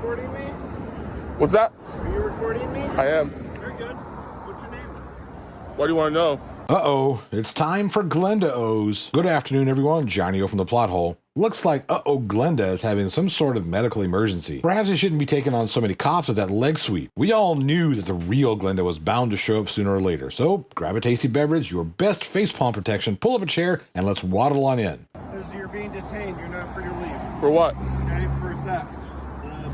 recording me? What's that? Are you recording me? I am. Very good. What's your name? What do you want to know? Uh-oh, it's time for Glenda Os. Good afternoon, everyone. Johnny O from the plot hole. Looks like Uh-oh Glenda is having some sort of medical emergency. Perhaps he shouldn't be taking on so many cops with that leg sweep. We all knew that the real Glenda was bound to show up sooner or later. So grab a tasty beverage, your best facepalm protection, pull up a chair, and let's waddle on in. Because you're being detained. You're not free to leave. For what? Okay, for theft.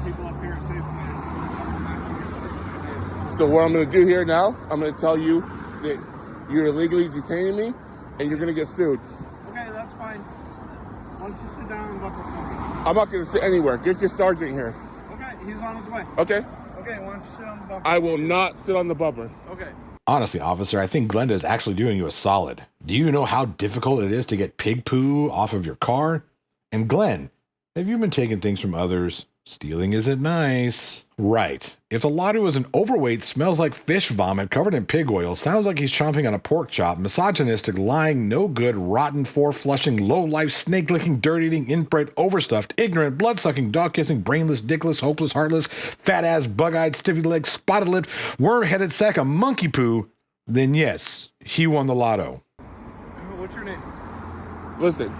People up here at Safeway, something matching your description. So what I'm going to do here now, I'm going to tell you that you're illegally detaining me and you're going to get sued. Okay, that's fine. Why don't you sit down and buckle something? I'm not going to sit anywhere. Get your sergeant here. Okay, he's on his way. Okay? Okay, why don't you sit on the bumper? I will not sit on the bumper. Okay. Honestly, officer, I think Glenda is actually doing you a solid. Do you know how difficult it is to get pig poo off of your car? And Glenn, have you been taking things from others? Stealing isn't nice. Right. If the lottery was an overweight, smells like fish vomit covered in pig oil, sounds like he's chomping on a pork chop, misogynistic, lying, no good, rotten, four-flushing, low-life, snake-licking, dirt-eating, inbred, overstuffed, ignorant, blood-sucking, dog-kissing, brainless, dickless, hopeless, heartless, fat-ass, bug-eyed, stiffy-legged, spotted-lipped, worm-headed sack of monkey poo, then yes, he won the lotto. What's your name? Listen,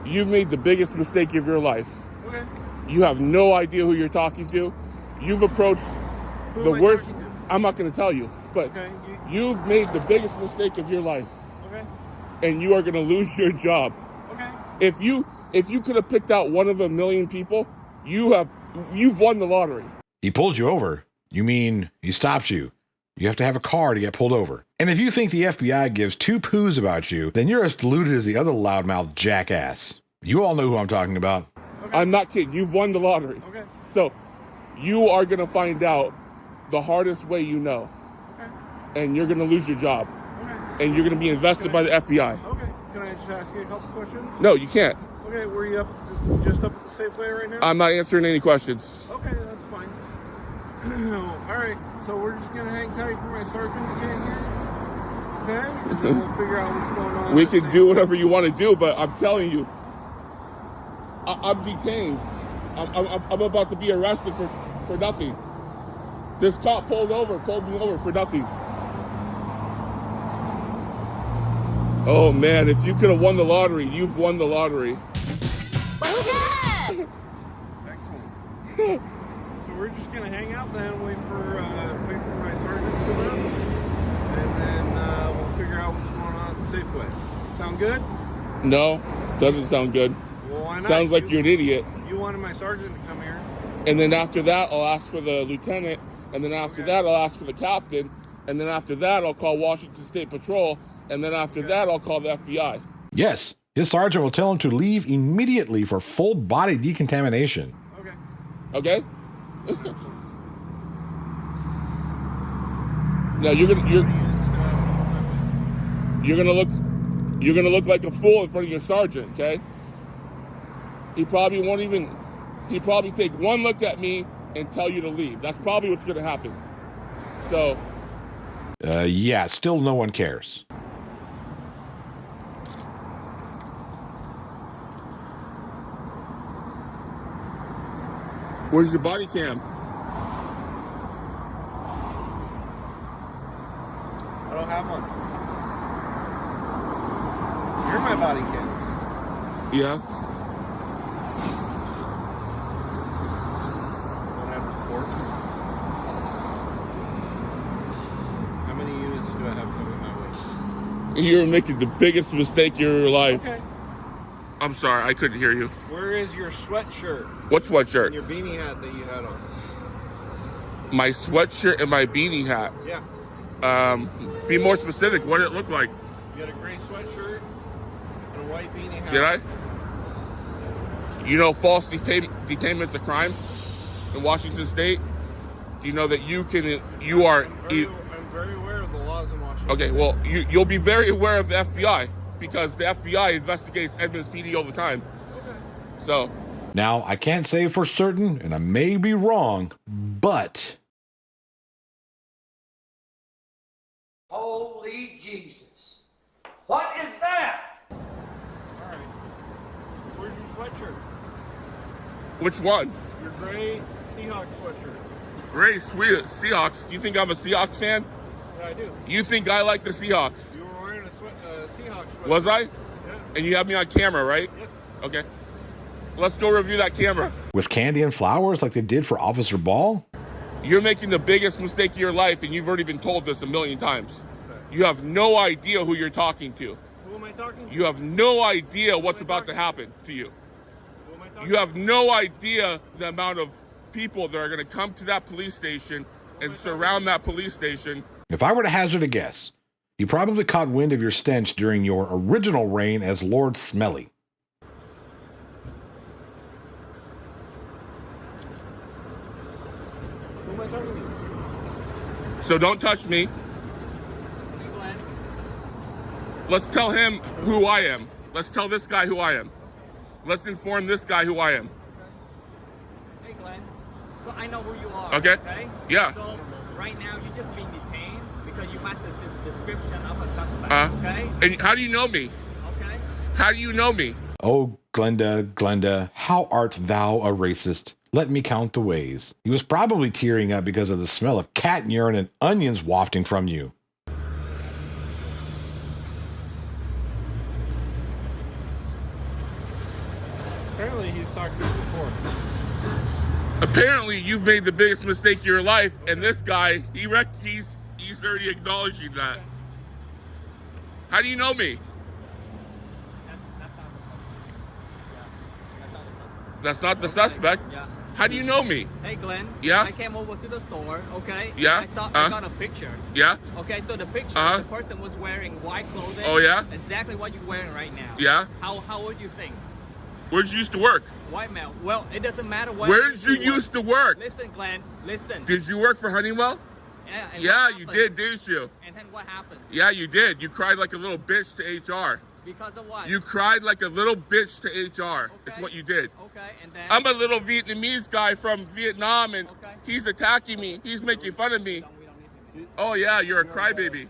you've made the biggest mistake of your life. Okay. You have no idea who you're talking to. You've approached Who the am I worst. talking to? I'm not going to tell you, but Okay. you've made the biggest mistake of your life, Okay. and you are going to lose your job. Okay. If you could have picked out one of a million people, you've won the lottery. He pulled you over. You mean he stopped you. You have to have a car to get pulled over. And if you think the FBI gives two poos about you, then you're as deluded as the other loudmouth jackass. You all know who I'm talking about. Okay. I'm not kidding. You've won the lottery. Okay. So you are going to find out the hardest way you know. Okay. And you're going to lose your job. Okay. And you're going to be invested by the FBI. Okay. Can I just ask you a couple questions? No, you can't. Okay, were you just up at the Safeway right now? I'm not answering any questions. Okay, that's fine. All right, so we're just gonna hang tight for my sergeant to get here. Okay, and then we'll figure out what's going on. We can do whatever you want to do, but I'm telling you, I'm detained. I'm about to be arrested for nothing. This cop pulled me over for nothing. Oh man, if you could have won the lottery, you've won the lottery. Excellent. So we're just gonna hang out then, wait for my sergeant to come up, and then we'll figure out what's going on at the Safeway. Sound good? No, doesn't sound good. Well, why not? Sounds like you're an idiot. You wanted my sergeant to come here. And then after that, I'll ask for the lieutenant, and then after that, I'll ask for the captain, and then after that, I'll call Washington State Patrol, and then after that, I'll call the FBI. Yes, his sergeant will tell him to leave immediately for full body decontamination. Okay. Okay? Now you're gonna look like a fool in front of your sergeant, okay? He probably take one look at me and tell you to leave. That's probably what's gonna happen. So Yeah, still no one cares. where's your body cam? I don't have one. You're my body kid. Yeah. Don't have the fork. How many units do I have coming my way? You're making the biggest mistake of your life. Okay. I'm sorry, I couldn't hear you. Where is your sweatshirt? What sweatshirt? And your beanie hat that you had on? My sweatshirt and my beanie hat. Yeah. Be more specific. What did it look like? You had a gray sweatshirt and a white beanie hat. Did I? You know false detainment's a crime in Washington State? Do you know that you are... I'm very aware of the laws in Washington. Okay, well, you'll be very aware of the FBI because the FBI investigates Edmonds PD all the time. Okay. So... Now, I can't say for certain, and I may be wrong, but... Holy Jesus. What is that? All right. Where's your sweatshirt? Which one? Your gray Seahawks sweatshirt. Gray Seahawks. You think I'm a Seahawks fan? Yeah, I do. You think I like the Seahawks? You were wearing a Seahawks sweatshirt. Was I? Yeah. And you have me on camera, right? Yes. Okay. Let's go review that camera. With candy and flowers like they did for Officer Ball? You're making the biggest mistake of your life, and you've already been told this a million times. Okay. You have no idea who you're talking to. Who am I talking to? You have no idea what's about to happen to you. Who am I talking You have no idea the amount of people that are going to come to that police station and surround that police station. If I were to hazard a guess, you probably caught wind of your stench during your original reign as Lord Smelly. Who am I talking to? So don't touch me. Glenn. Let's tell him who I am. Let's tell this guy who I am. Let's inform this guy who I am. Hey, Glenn. So I know who you are. Okay. Yeah. So right now you're just being detained because you match the description of a suspect. Okay. And how do you know me? Okay. How do you know me? Oh, Glenda, how art thou a racist? Let me count the ways. He was probably tearing up because of the smell of cat urine and onions wafting from you. Apparently he's talked to you before. Apparently, you've made the biggest mistake of your life, and this guy, he's already acknowledging that. How do you know me? That's not the suspect. That's not the suspect. Yeah. How do you know me? Hey, Glenn. Yeah? I came over to the store. Okay. Yeah? I got a picture. Yeah? Okay, so the picture, the person was wearing white clothing. Oh, yeah? Exactly what you're wearing right now. Yeah? How would you think? Where'd you used to work? White male. Well, it doesn't matter what. Where did you used to work? Listen, Glenn. Listen. Did you work for Honeywell? Yeah. And Yeah, what you happened? did, didn't you? And then what happened? Yeah, you did. You cried like a little bitch to HR. Because of what? You cried like a little bitch to HR. It's Okay. what you did. Okay, and then. I'm a little Vietnamese guy from Vietnam, and Okay. he's attacking me. He's making fun of me. We don't need to. Oh, yeah, you're a crybaby.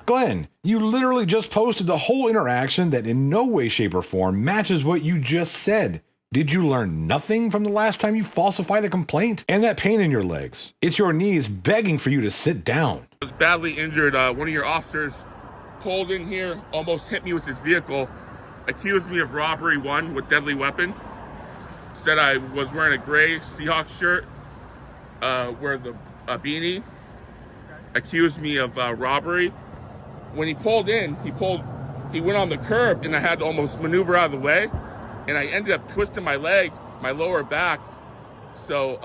Glenn, you literally just posted the whole interaction that in no way, shape, or form matches what you just said. Did you learn nothing from the last time you falsified a complaint? And that pain in your legs. It's your knees begging for you to sit down. I was badly injured. One of your officers pulled in here, almost hit me with his vehicle, accused me of robbery 1 with deadly weapon. Said I was wearing a gray Seahawks shirt, wear a beanie. Accused me of robbery. When he pulled in, he went on the curb, and I had to almost maneuver out of the way, and I ended up twisting my leg, my lower back. So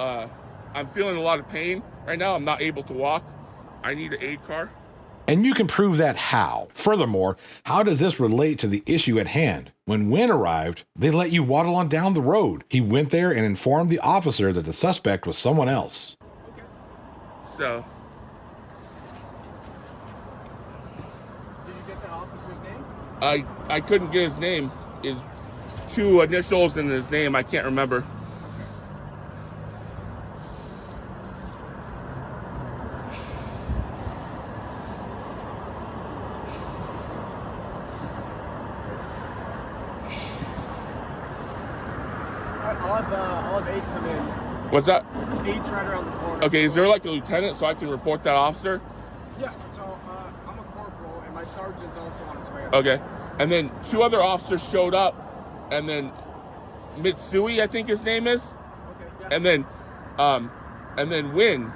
I'm feeling a lot of pain right now. I'm not able to walk. I need an aid car. And you can prove that how. Furthermore, how does this relate to the issue at hand? When Wynn arrived, they let you waddle on down the road. He went there and informed the officer that the suspect was someone else. Okay. So Did you get the officer's name? I couldn't get his name. His 2 initials and his name, I can't remember. I'll have 8 come in. What's that? 8's right around the corner. Okay, is there like a lieutenant so I can report that officer? Yeah, so I'm a corporal and my sergeant's also on his way up. Okay. And then 2 other officers showed up, and then Mitsui, I think his name is. Okay, yeah. And then Wynn,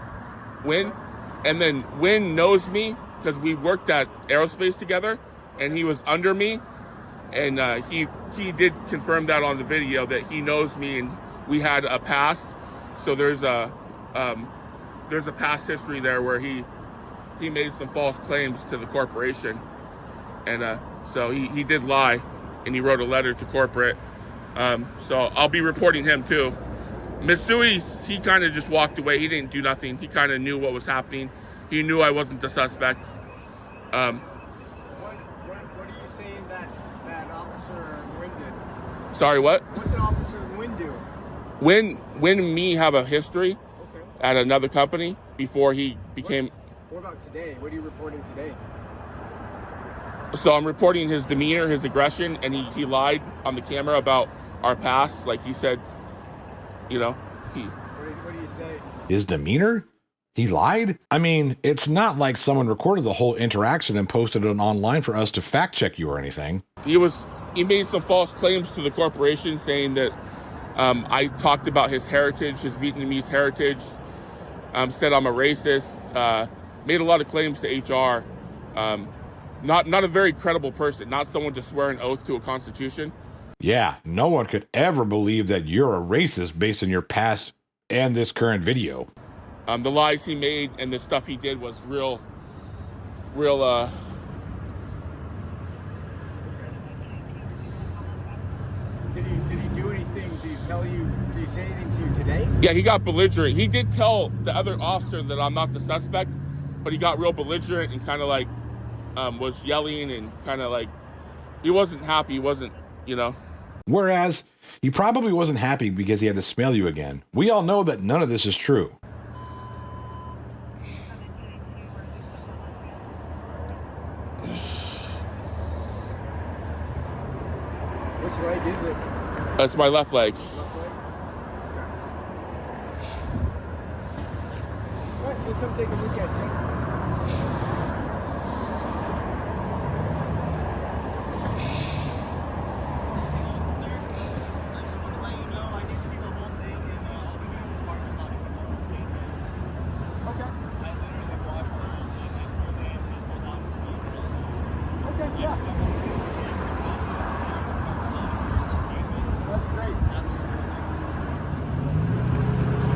and then Wynn knows me because we worked at aerospace together, and he was under me, and he did confirm that on the video that he knows me, and we had a past. So there's a past history there where he made some false claims to the corporation, and so he did lie, and he wrote a letter to corporate. So I'll be reporting him too. Mitsui, he kind of just walked away. He didn't do nothing. He kind of knew what was happening. He knew I wasn't the suspect. What are you saying that Officer Wynn did? Sorry, what? What did Officer Wynn do? Wynn and me have a history Okay. at another company before he became. What about today? What are you reporting today? So I'm reporting his demeanor, his aggression, and he lied on the camera about our past. Like he said, You know, What do you say? His demeanor? He lied? I mean, it's not like someone recorded the whole interaction and posted it online for us to fact check you or anything. he made some false claims to the corporation, saying that I talked about his heritage, his Vietnamese heritage, said I'm a racist, made a lot of claims to HR. Not a very credible person, not someone to swear an oath to a constitution. Yeah, no one could ever believe that you're a racist based on your past and this current video. The lies he made and the stuff he did was real. Did he do anything? Did he say anything to you today? Yeah, he got belligerent. He did tell the other officer that I'm not the suspect, but he got real belligerent and kind of like was yelling and kind of like he wasn't happy. He wasn't, you know. Whereas, he probably wasn't happy because he had to smell you again. We all know that none of this is true. Which leg is it? That's my left leg. Left leg? All right, we'll come take a look at you.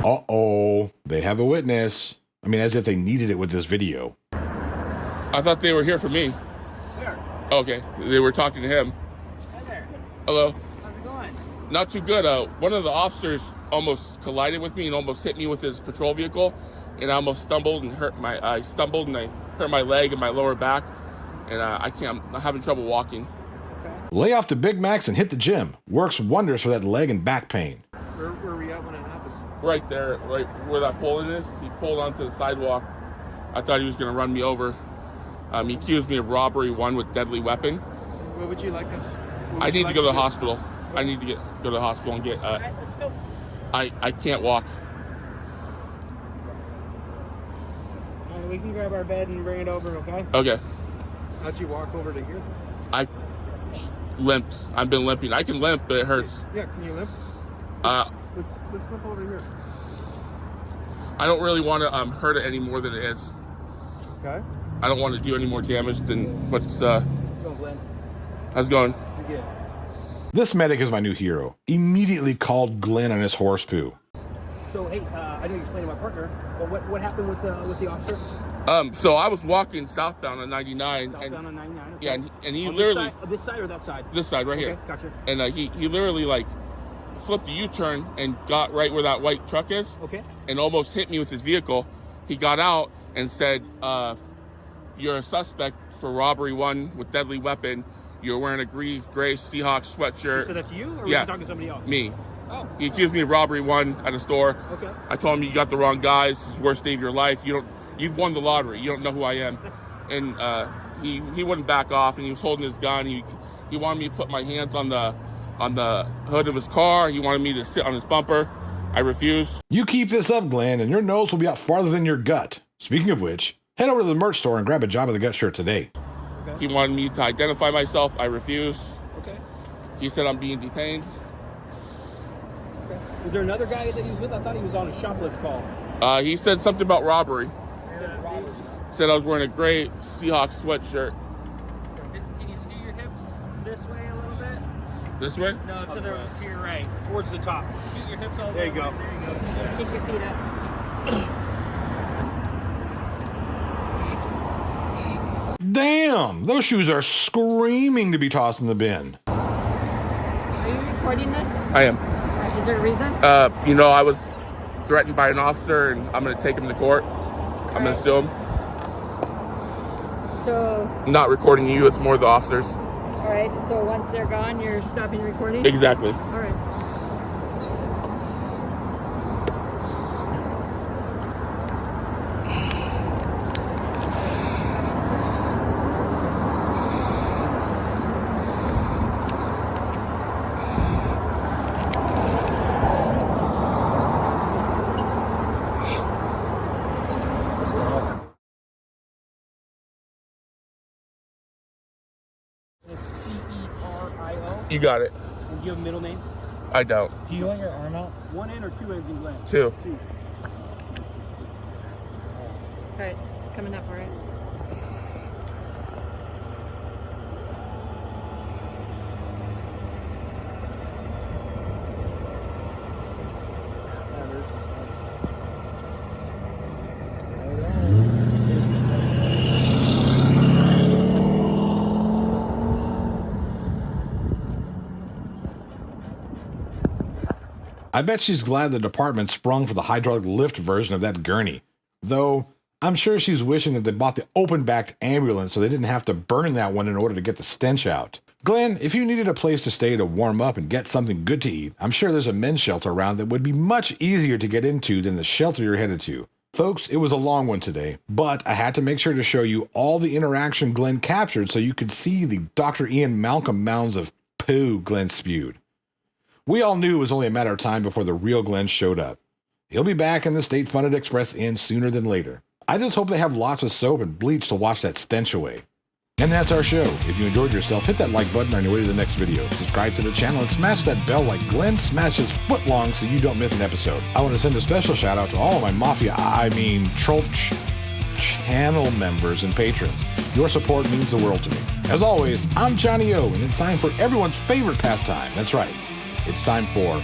Uh-oh, they have a witness. I mean, as if they needed it with this video. I thought they were here for me. Where? Okay, they were talking to him. Hi there. Hello. How's it going? Not too good. One of the officers almost collided with me and almost hit me with his patrol vehicle, and I almost stumbled and hurt my leg and my lower back, and I'm having trouble walking. Lay off the Big Macs and hit the gym. Works wonders for that leg and back pain. Where were we at when it happened? Right there, right where that pole is. He pulled onto the sidewalk. I thought he was going to run me over. He accused me of robbery, one with deadly weapon. What would you like us? I need to go to the hospital. I need to go to the hospital and get. All right, let's go. I can't walk. All right, we can grab our bed and bring it over, okay? Okay. How'd you walk over to here? I limped. I've been limping. I can limp, but it hurts. Yeah, can you limp? Let's limp over here. I don't really want to hurt it any more than it is. Okay. I don't want to do any more damage than what's. Go, Glenn. How's it going? You're good. This medic is my new hero. Immediately called Glenn on his horse poo. So, hey, I didn't explain to my partner, but what happened with the officer? So I was walking southbound on 99. Southbound on 99. Okay. Yeah, and he on literally this side or that side? this side right here. Okay, gotcha. And he literally like flipped a U-turn and got right where that white truck is. Okay. And almost hit me with his vehicle. He got out and said, "You're a suspect for robbery, one with deadly weapon. You're wearing a gray Seahawks sweatshirt." He said that to you, or Yeah. were you talking to somebody else? Me. Oh. He accused me of robbery, one at a store. Okay. I told him, "You got the wrong guys. This is the worst day of your life. You've won the lottery. You don't know who I am." And he wouldn't back off, and he was holding his gun. He wanted me to put my hands on the hood of his car. He wanted me to sit on his bumper. I refused. You keep this up, Glenn, and your nose will be out farther than your gut. Speaking of which, head over to the merch store and grab a Job of the Gut shirt today. He wanted me to identify myself. I refused. Okay. He said I'm being detained. Okay. Was there another guy that he was with? I thought he was on a shoplift call. He said something about robbery. See? Said I was wearing a gray Seahawks sweatshirt. Can you scoot your hips this way a little bit? This way? No, to your right, towards the top. Scoot your hips all the way. There you go. There you go. Just kick your feet up. Damn, those shoes are screaming to be tossed in the bin. Are you recording this? I am. Is there a reason? I was threatened by an officer, and I'm going to take him to court. I'm going to sue him. So, I'm not recording you. It's more the officers. all right. So once they're gone, you're stopping recording? Exactly. All right. You got it. And do you have a middle name? I don't. Do you want your arm out? One end or two ends in Glenn? Two. Alright, it's coming up, alright? I bet she's glad the department sprung for the hydraulic lift version of that gurney. Though, I'm sure she's wishing that they bought the open-backed ambulance so they didn't have to burn that one in order to get the stench out. Glenn, if you needed a place to stay to warm up and get something good to eat, I'm sure there's a men's shelter around that would be much easier to get into than the shelter you're headed to. Folks, it was a long one today, but I had to make sure to show you all the interaction Glenn captured so you could see the Dr. Ian Malcolm mounds of poo Glenn spewed. We all knew it was only a matter of time before the real Glenn showed up. He'll be back in the state-funded Express Inn sooner than later. I just hope they have lots of soap and bleach to wash that stench away. And that's our show. If you enjoyed yourself, hit that like button on your way to the next video. Subscribe to the channel and smash that bell like Glenn smashes footlong so you don't miss an episode. I want to send a special shout out to all of my Trollch channel members and patrons. Your support means the world to me. As always, I'm Johnny O, and it's time for everyone's favorite pastime. That's right. It's time for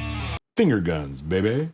finger guns, baby.